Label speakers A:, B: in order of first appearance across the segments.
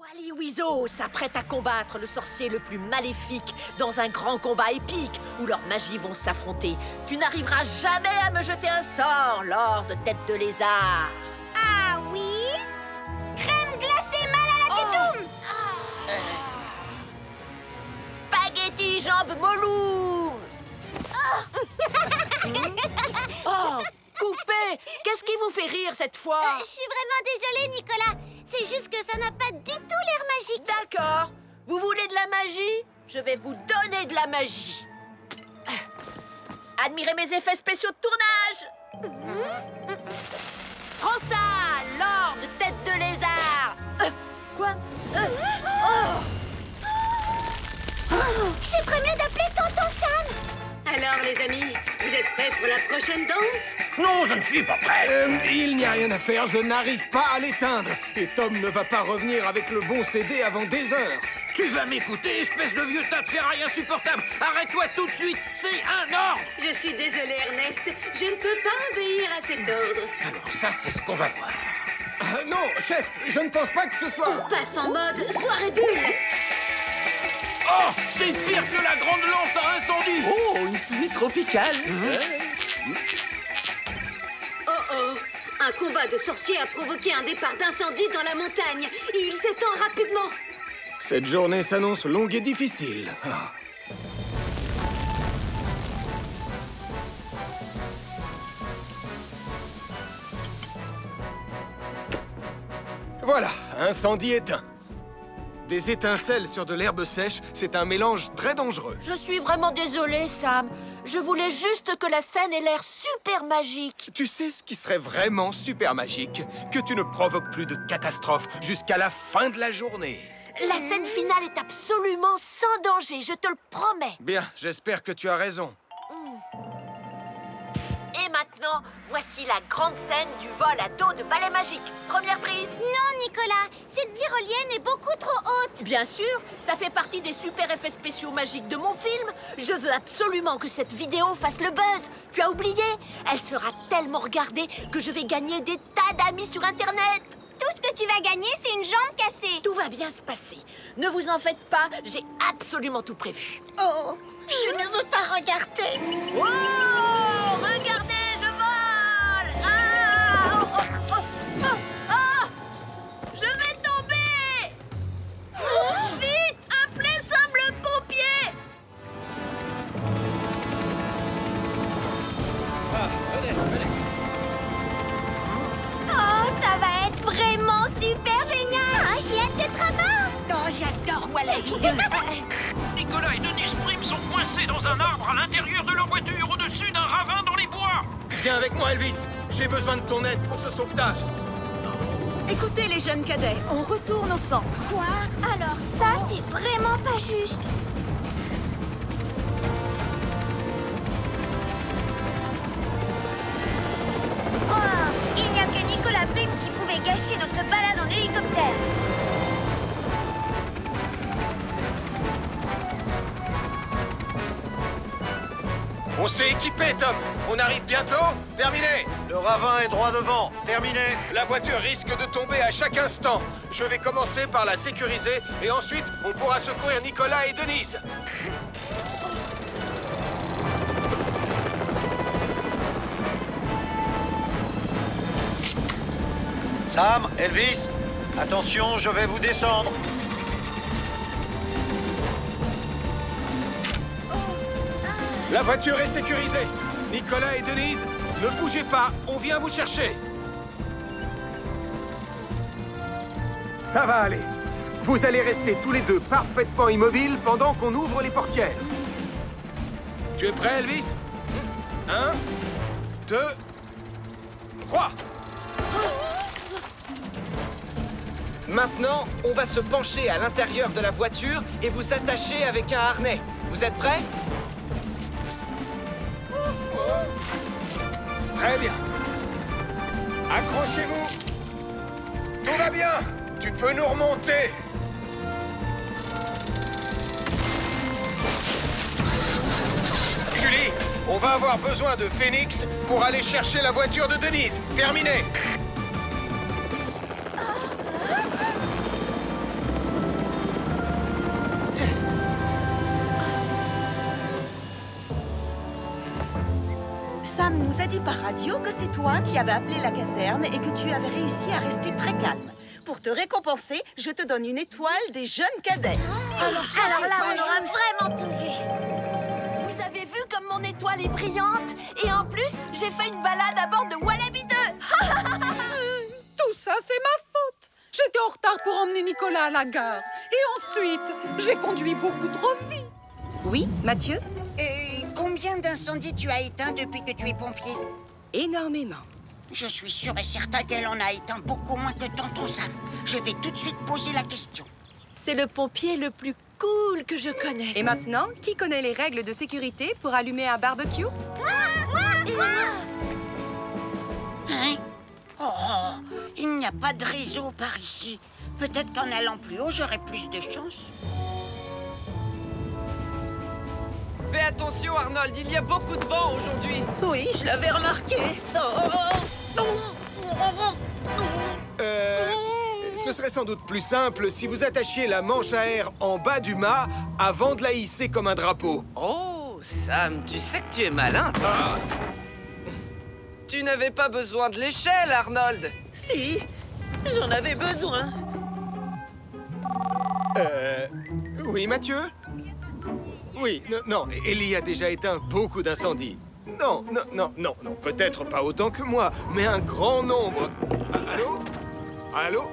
A: Wally Wiseau s'apprête à combattre le sorcier le plus maléfique dans un grand combat épique où leurs magies vont s'affronter. Tu n'arriveras jamais à me jeter un sort, Lord Tête de Lézard.
B: Ah oui? Crème glacée mal à la tétoum!
A: Spaghetti jambes molou! Oh, coupé! Qu'est-ce qui vous fait rire cette fois?
B: Je suis vraiment désolée, Nicolas. C'est juste que ça n'a pas du tout l'air magique.
A: D'accord. Vous voulez de la magie? Je vais vous donner de la magie. Admirez mes effets spéciaux de tournage. Prends ça, Lord Tête de Lézard. Quoi?
B: J'ai prévu d'appeler Tonton Sam.
C: Alors, les amis, vous êtes prêts pour la prochaine danse?
D: Non, je ne suis pas prêt.
E: Il n'y a rien à faire, je n'arrive pas à l'éteindre. Et Tom ne va pas revenir avec le bon CD avant des heures.
D: Tu vas m'écouter, espèce de vieux tas de ferraille insupportable. Arrête-toi tout de suite, c'est un ordre.
C: Je suis désolée, Ernest. Je ne peux pas obéir à cet ordre.
D: Alors ça, c'est ce qu'on va voir.
E: Non, chef, je ne pense pas que ce soit...
C: On passe en mode soirée bulle.
D: Oh, c'est pire que la grande lance à incendie.
F: Oh, une pluie tropicale.
C: Oh, un combat de sorciers a provoqué un départ d'incendie dans la montagne. Et il s'étend rapidement.
E: Cette journée s'annonce longue et difficile. Voilà, incendie éteint. Des étincelles sur de l'herbe sèche, c'est un mélange très dangereux.
A: Je suis vraiment désolée, Sam. Je voulais juste que la scène ait l'air super magique.
E: Tu sais ce qui serait vraiment super magique? Que tu ne provoques plus de catastrophe jusqu'à la fin de la journée.
A: La scène finale est absolument sans danger, je te le promets.
E: Bien, j'espère que tu as raison.
A: Et maintenant, voici la grande scène du vol à dos de balai magique. Première prise.
B: Non, Nicolas, cette tyrolienne est beaucoup trop haute.
A: Bien sûr, ça fait partie des super effets spéciaux magiques de mon film. Je veux absolument que cette vidéo fasse le buzz. Tu as oublié? Elle sera tellement regardée que je vais gagner des tas d'amis sur Internet.
B: Tout ce que tu vas gagner, c'est une jambe cassée.
A: Tout va bien se passer. Ne vous en faites pas, j'ai absolument tout prévu.
B: Oh, je ne veux pas regarder.
A: Wow! Regardez, je vole! Ah! Oh, oh, oh, oh, oh! Je vais tomber! Vite, appelez Sam-le-pompier!
B: Oh, ça va être vraiment super génial. Oh, j'ai hâte d'être là-bas.
A: Oh, j'adore Wally 2!
D: Nicolas et Denise Prim sont coincés dans un arbre à l'intérieur de leur voiture, au-dessus d'un ravin dans les bois.
E: Viens avec moi, Elvis. J'ai besoin de ton aide pour ce sauvetage.
C: Écoutez, les jeunes cadets, on retourne au centre.
B: Quoi? Alors ça, c'est vraiment pas juste. Oh, il n'y a que Nicolas Prim qui pouvait gâcher notre balade en hélicoptère.
E: On s'est équipé, Top. On arrive bientôt. Terminé.
F: Le ravin est droit devant. Terminé.
E: La voiture risque de tomber à chaque instant. Je vais commencer par la sécuriser et ensuite, on pourra secourir Nicolas et Denise.
F: Sam, Elvis, attention, je vais vous descendre.
E: La voiture est sécurisée. Nicolas et Denise, ne bougez pas, on vient vous chercher.
G: Ça va aller. Vous allez rester tous les deux parfaitement immobiles pendant qu'on ouvre les portières.
E: Tu es prêt, Elvis? 1, 2, 3.
H: Maintenant, on va se pencher à l'intérieur de la voiture et vous attacher avec un harnais. Vous êtes prêts?
E: Très bien. Accrochez-vous. Tout va bien. Tu peux nous remonter. Julie, on va avoir besoin de Phoenix pour aller chercher la voiture de Denise. Terminé.
I: nous a dit par radio que c'est toi qui avais appelé la caserne et que tu avais réussi à rester très calme. Pour te récompenser, je te donne une étoile des jeunes cadets.
B: Alors là, on aura vraiment tout vu.
A: Vous avez vu comme mon étoile est brillante? Et en plus, j'ai fait une balade à bord de Wallaby 2.
J: Tout ça, c'est ma faute. J'étais en retard pour emmener Nicolas à la gare. Et ensuite, j'ai conduit beaucoup trop vite.
I: Oui, Mathieu?
K: Et combien d'incendies tu as éteints depuis que tu es pompier?
I: Énormément.
K: Je suis sûr et certain qu'elle en a éteint beaucoup moins que tonton Sam. Je vais tout de suite poser la question.
A: C'est le pompier le plus cool que je connaisse.
L: Et maintenant, qui connaît les règles de sécurité pour allumer un barbecue?
K: Hein? Oh, il n'y a pas de réseau par ici. Peut-être qu'en allant plus haut, j'aurai plus de chance.
H: Fais attention, Arnold, il y a beaucoup de vent aujourd'hui.
I: Oui, je l'avais remarqué.
E: Ce serait sans doute plus simple si vous attachiez la manche à air en bas du mât avant de la hisser comme un drapeau.
H: Oh, Sam, tu sais que tu es malin, toi. Tu n'avais pas besoin de l'échelle, Arnold.
I: Si, j'en avais besoin.
E: Oui, Mathieu? Oui, non, Ellie a déjà éteint beaucoup d'incendies. Non, peut-être pas autant que moi, mais un grand nombre. Allô? Allô?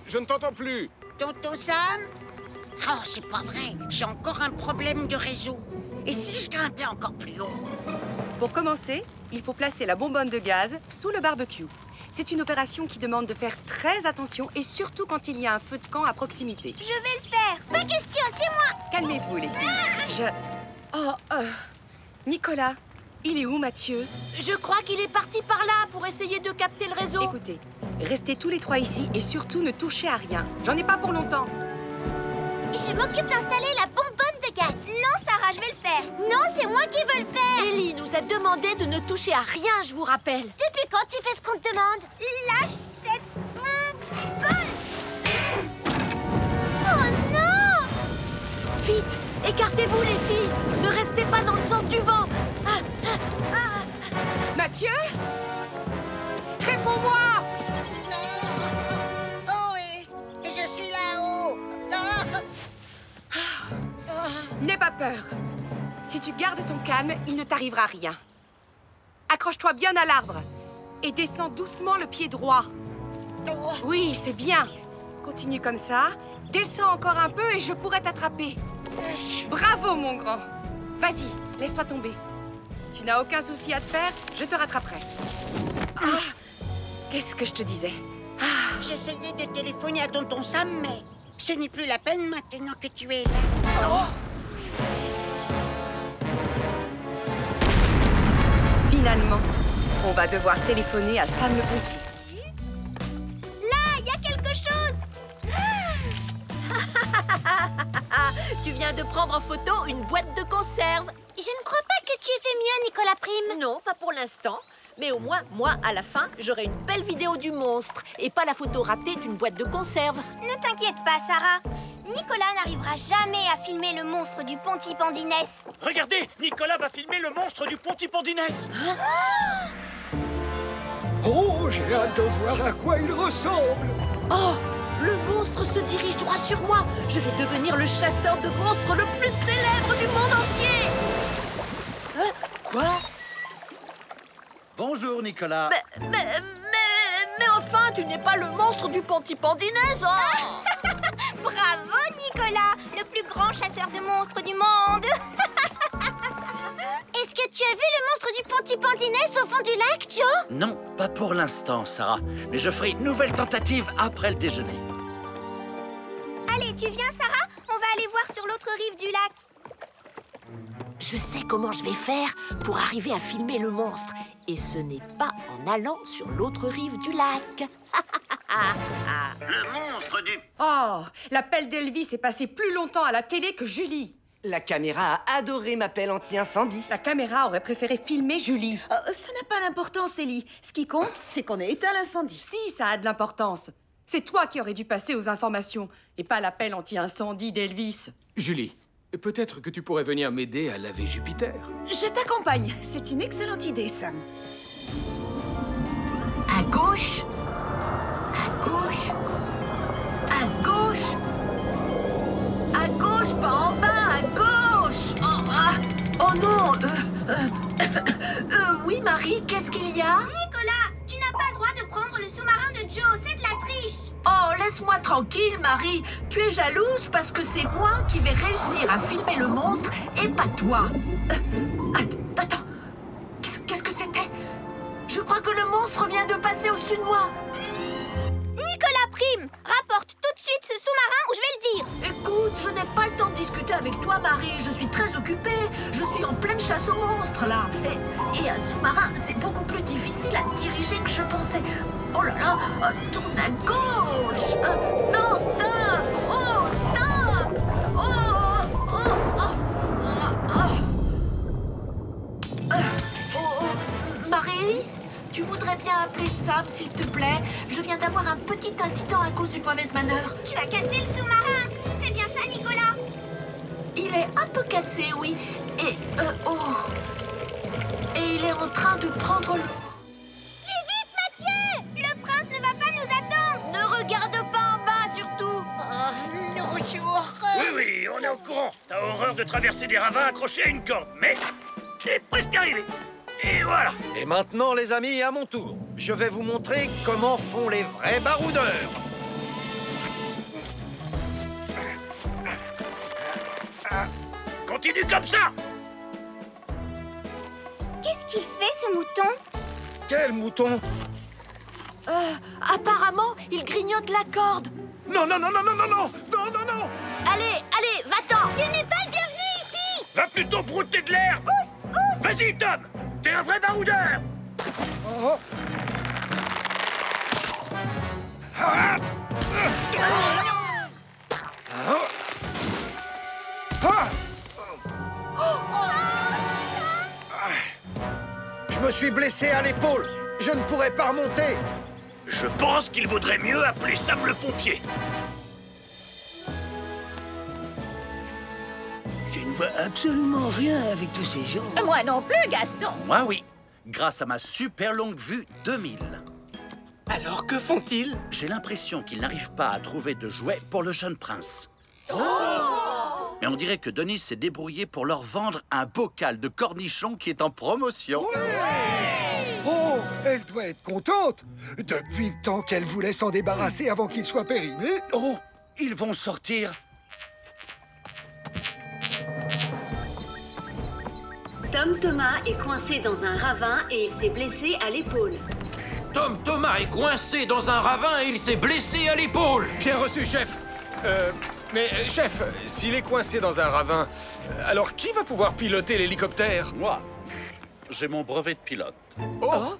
E: Je ne t'entends plus.
K: Tonton Sam? Oh, c'est pas vrai. J'ai encore un problème de réseau. Et si je grimpais encore plus haut?
L: Pour commencer, il faut placer la bonbonne de gaz sous le barbecue. C'est une opération qui demande de faire très attention et surtout quand il y a un feu de camp à proximité.
B: Je vais le faire. Pas question, c'est moi.
L: Calmez-vous, les filles. Nicolas, il est où, Mathieu?
A: Je crois qu'il est parti par là pour essayer de capter le réseau.
L: Écoutez, restez tous les trois ici et surtout ne touchez à rien. J'en ai pas pour longtemps.
B: Je m'occupe d'installer la bonbonne de gaz. Non, Sarah, je vais le faire. Non, c'est moi qui veux le faire.
A: Ellie nous a demandé de ne toucher à rien, je vous rappelle.
B: Depuis quand tu fais ce qu'on te demande? Lâche cette bonbonne. Oh non!
A: Vite, écartez-vous, les filles. Ne restez pas dans le sens du vent.
L: Mathieu? Réponds-moi!
K: Oh, je suis là-haut.
L: N'aie pas peur. Si tu gardes ton calme, il ne t'arrivera rien. Accroche-toi bien à l'arbre et descends doucement le pied droit. Oui, c'est bien. Continue comme ça. Descends encore un peu et je pourrai t'attraper. Bravo, mon grand. Vas-y, laisse-toi tomber. Tu n'as aucun souci à te faire, je te rattraperai. Qu'est-ce que je te disais?
K: J'essayais de téléphoner à tonton Sam, mais ce n'est plus la peine maintenant que tu es là.
L: Finalement, on va devoir téléphoner à Sam le pompier.
B: Là, il y a quelque chose.
A: Tu viens de prendre en photo une boîte de conserve.
B: Je ne crois pas que tu aies fait mieux, Nicolas Prime.
A: Non, pas pour l'instant. Mais au moins, moi, à la fin, j'aurai une belle vidéo du monstre et pas la photo ratée d'une boîte de conserve.
B: Ne t'inquiète pas, Sarah. Nicolas n'arrivera jamais à filmer le monstre du Pontipondinès.
D: Regardez, Nicolas va filmer le monstre du Pontipondinès.
G: Oh, j'ai hâte de voir à quoi il ressemble.
A: Oh, le monstre se dirige droit sur moi. Je vais devenir le chasseur de monstres le plus célèbre du monde entier.
F: Quoi? Bonjour, Nicolas.
A: Mais enfin, tu n'es pas le monstre du Pontipondinès. Oh.
B: Bravo, Nicolas, le plus grand chasseur de monstres du monde. Est-ce que tu as vu le monstre du Pontipondinès au fond du lac, Joe?
F: Non, pas pour l'instant, Sarah. Mais je ferai une nouvelle tentative après le déjeuner.
B: Allez, tu viens, Sarah? On va aller voir sur l'autre rive du lac.
A: Je sais comment je vais faire pour arriver à filmer le monstre. Et ce n'est pas en allant sur l'autre rive du lac.
D: Le monstre du...
L: Oh, l'appel d'Elvis est passé plus longtemps à la télé que Julie.
H: La caméra a adoré ma pelle anti-incendie.
L: La caméra aurait préféré filmer Julie.
I: Ça n'a pas d'importance, Ellie. Ce qui compte, c'est qu'on ait éteint l'incendie.
L: Si, ça a de l'importance. C'est toi qui aurais dû passer aux informations et pas l'appel anti-incendie d'Elvis.
E: Julie, Peut-être que tu pourrais venir m'aider à laver Jupiter.
I: Je t'accompagne. C'est une excellente idée, Sam.
A: À gauche. À gauche. À gauche. À gauche, pas en bas, à gauche. Oh non. Oui, Marie, qu'est-ce qu'il y a?
B: Nicolas, tu n'as pas le droit de prendre le sous-marin de Joe, c'est de la triche.
A: Oh, laisse-moi tranquille, Marie. Tu es jalouse parce que c'est moi qui vais réussir à filmer le monstre et pas toi. Attends. Qu'est-ce que c'était? Je crois que le monstre vient de passer au-dessus de moi.
B: Nicolas Prime, rapporte tout de suite ce sous-marin ou je vais le dire.
A: Écoute, je n'ai pas le temps de discuter avec toi, Marie. Je suis très occupée. Je suis en pleine chasse aux monstres, là. Et un sous-marin, c'est beaucoup plus difficile à diriger que je pensais. Oh là là, tourne à gauche. Non, stop. Oh, stop. Marie, tu voudrais bien appeler Sam, s'il te plaît? Je viens d'avoir un petit incident à cause d'une mauvaise manœuvre.
B: Tu as cassé le sous-marin. C'est bien ça, Nicolas?
A: Il est un peu cassé, oui. Et il est en train de prendre l'eau.
B: Plus vite, Mathieu! Le prince ne va pas nous attendre. Ne regarde pas en bas, surtout.
K: Oh, non, j'ai horreur.
D: Oui, on est au courant. T'as horreur de traverser des ravins accrochés à une corde, mais t'es presque arrivé. Et voilà.
M: Et maintenant, les amis, à mon tour, je vais vous montrer comment font les vrais baroudeurs.
D: Continue comme ça.
B: Qu'est-ce qu'il fait, ce mouton?
M: Quel mouton?
A: Apparemment, il grignote la corde.
M: Non.
A: Allez, va-t'en.
B: Tu n'es pas le bienvenu ici.
D: Va plutôt brouter de l'air.
B: Oust.
D: Vas-y, Tom. T'es un vrai baroudeur.
M: Je me suis blessé à l'épaule. Je ne pourrais pas remonter.
D: Je pense qu'il vaudrait mieux appeler Sam le pompier.
N: Je ne vois absolument rien avec tous ces gens.
I: Moi non plus, Gaston.
F: Moi, oui. Grâce à ma super longue vue 2000.
N: Alors que font-ils?
F: J'ai l'impression qu'ils n'arrivent pas à trouver de jouets pour le jeune prince. Mais on dirait que Denis s'est débrouillé pour leur vendre un bocal de cornichons qui est en promotion.
N: Oh, elle doit être contente. Depuis le temps qu'elle voulait s'en débarrasser avant qu'il soit périmé.
F: Oh, ils vont sortir.
C: Tom Thomas est coincé dans un ravin et il s'est blessé à l'épaule.
D: Tom Thomas est coincé dans un ravin et il s'est blessé à l'épaule.
E: Bien reçu, chef. Mais chef, s'il est coincé dans un ravin, alors qui va pouvoir piloter l'hélicoptère?
F: Moi, j'ai mon brevet de pilote.
E: Oh.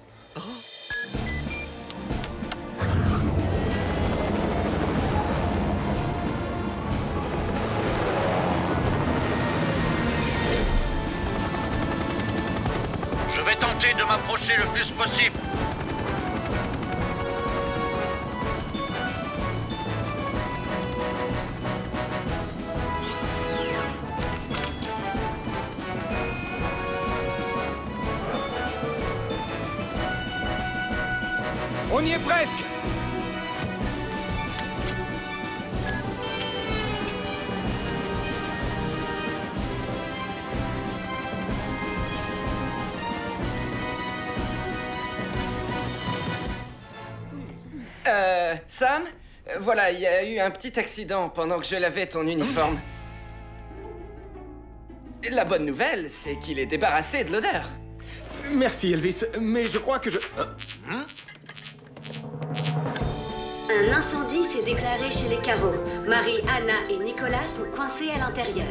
F: Je vais tenter de m'approcher le plus possible.
E: On y est presque.
H: Sam, voilà, il y a eu un petit accident pendant que je lavais ton uniforme. La bonne nouvelle, c'est qu'il est débarrassé de l'odeur.
E: Merci, Elvis, mais je crois que je...
C: Un incendie s'est déclaré chez les Carreaux. Marie, Anna et Nicolas sont coincés à l'intérieur.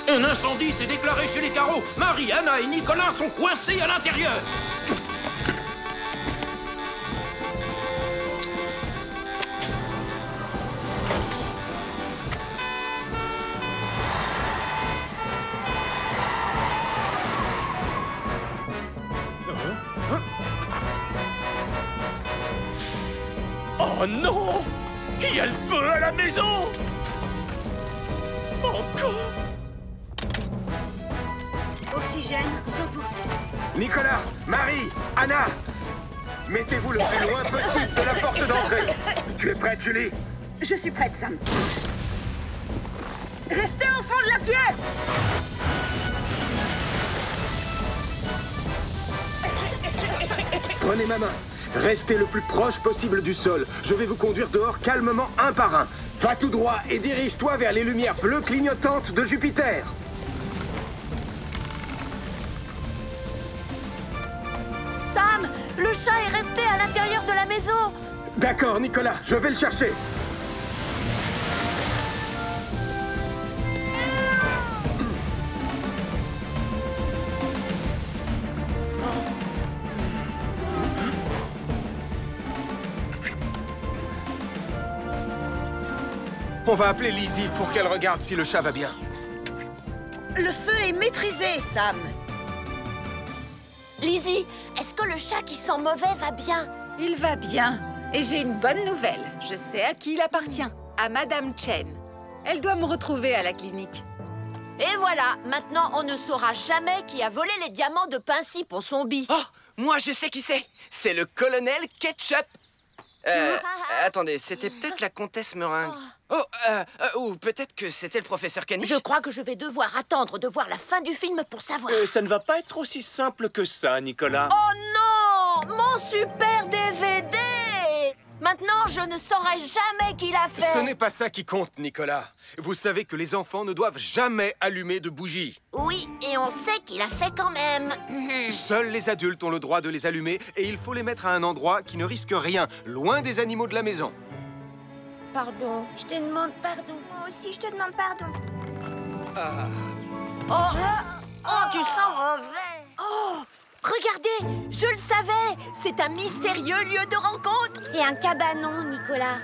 D: Un incendie s'est déclaré chez les Carreaux. Marie, Anna et Nicolas sont coincés à l'intérieur. Oh non! Il y a le feu à la maison! Encore?
C: Oxygène 100%.
G: Nicolas, Marie, Anna, mettez-vous le plus loin possible de la porte d'entrée. Tu es prête, Julie?
I: Je suis prête, Sam. Restez au fond de la pièce!
G: Prenez ma main. Restez le plus proche possible du sol. Je vais vous conduire dehors calmement un par un. Va tout droit et dirige-toi vers les lumières bleues clignotantes de Jupiter.
A: Sam, le chat est resté à l'intérieur de la maison.
G: D'accord, Nicolas, je vais le chercher.
E: On va appeler Lizzie pour qu'elle regarde si le chat va bien.
I: Le feu est maîtrisé, Sam.
A: Lizzie, est-ce que le chat qui sent mauvais va bien?
J: Il va bien. Et j'ai une bonne nouvelle. Je sais à qui il appartient. À Madame Chen. Elle doit me retrouver à la clinique.
A: Et voilà, maintenant on ne saura jamais qui a volé les diamants de Pincy pour son bi.
H: Oh, moi je sais qui c'est. C'est le colonel Ketchup. Attendez, c'était peut-être la comtesse Meringue. Oh, ou peut-être que c'était le professeur Caniche.
A: Je crois que je vais devoir attendre de voir la fin du film pour savoir.
D: Ça ne va pas être aussi simple que ça, Nicolas.
A: Oh non! Mon super DVD! Maintenant, je ne saurai jamais qui l'a fait.
E: Ce n'est pas ça qui compte, Nicolas. Vous savez que les enfants ne doivent jamais allumer de bougies.
A: Oui, et on sait qu'il a fait quand même.
E: Seuls les adultes ont le droit de les allumer et il faut les mettre à un endroit qui ne risque rien, loin des animaux de la maison.
B: Pardon. Je te demande pardon. Moi aussi, je te demande pardon.
A: Tu sens mauvais. Oh, regardez, je le savais. C'est un mystérieux lieu de rencontre.
B: C'est un cabanon, Nicolas.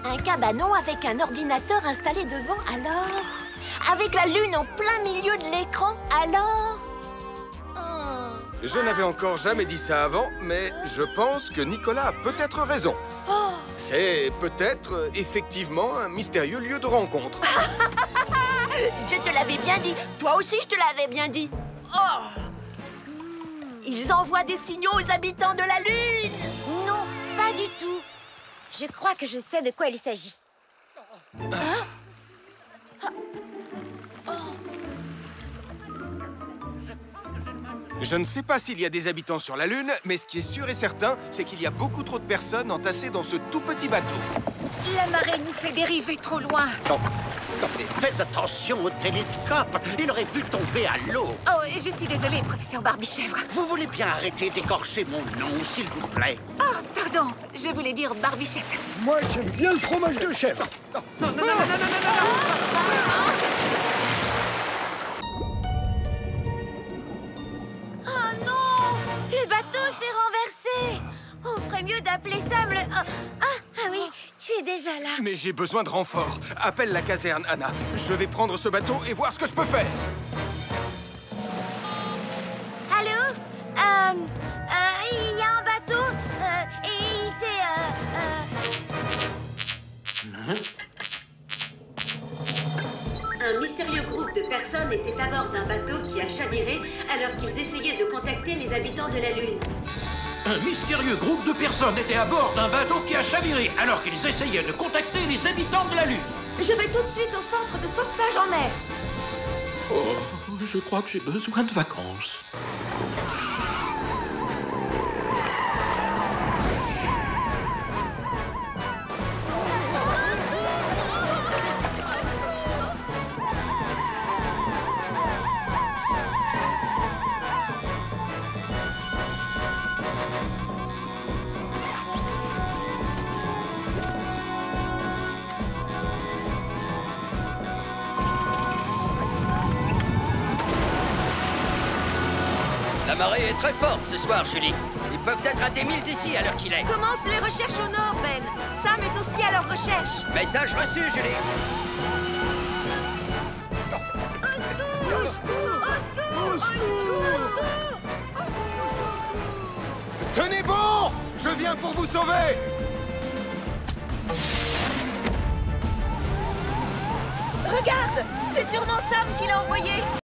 A: Un cabanon avec un ordinateur installé devant, alors? Avec la lune en plein milieu de l'écran, alors?
E: Je n'avais encore jamais dit ça avant, mais je pense que Nicolas a peut-être raison. C'est peut-être effectivement un mystérieux lieu de rencontre.
A: Je te l'avais bien dit. Toi aussi, je te l'avais bien dit. Oh! Ils envoient des signaux aux habitants de la Lune.
B: Non, pas du tout. Je crois que je sais de quoi il s'agit.
E: Je ne sais pas s'il y a des habitants sur la Lune, mais ce qui est sûr et certain, c'est qu'il y a beaucoup trop de personnes entassées dans ce tout petit bateau.
L: La marée nous fait dériver trop loin.
F: Non, mais faites attention au télescope. Il aurait pu tomber à l'eau.
L: Oh, je suis désolée, professeur Barbichèvre.
F: Vous voulez bien arrêter d'écorcher mon nom, s'il vous plaît?
L: Oh, pardon, je voulais dire Barbichette.
N: Moi, j'aime bien le fromage de chèvre.
F: Non.
B: Oh non! Le bateau s'est renversé! On ferait mieux d'appeler Sam le... Ah oui, tu es déjà là.
E: Mais j'ai besoin de renfort. Appelle la caserne, Anna. Je vais prendre ce bateau et voir ce que je peux faire.
B: Allô? Il y a un bateau et il s'est...
C: Un mystérieux groupe de personnes était à bord d'un bateau qui a chaviré alors qu'ils essayaient de contacter les habitants de la Lune.
D: Un mystérieux groupe de personnes était à bord d'un bateau qui a chaviré alors qu'ils essayaient de contacter les habitants de la Lune.
I: Je vais tout de suite au centre de sauvetage en mer.
D: Oh, je crois que j'ai besoin de vacances.
H: La marée est très forte ce soir, Julie. Ils peuvent être à des milles d'ici à l'heure qu'il est.
I: Commence les recherches au nord, Ben. Sam est aussi à leur recherche.
H: Message reçu, Julie.
E: Tenez bon! Je viens pour vous sauver!
I: Regarde, c'est sûrement Sam qui l'a envoyé.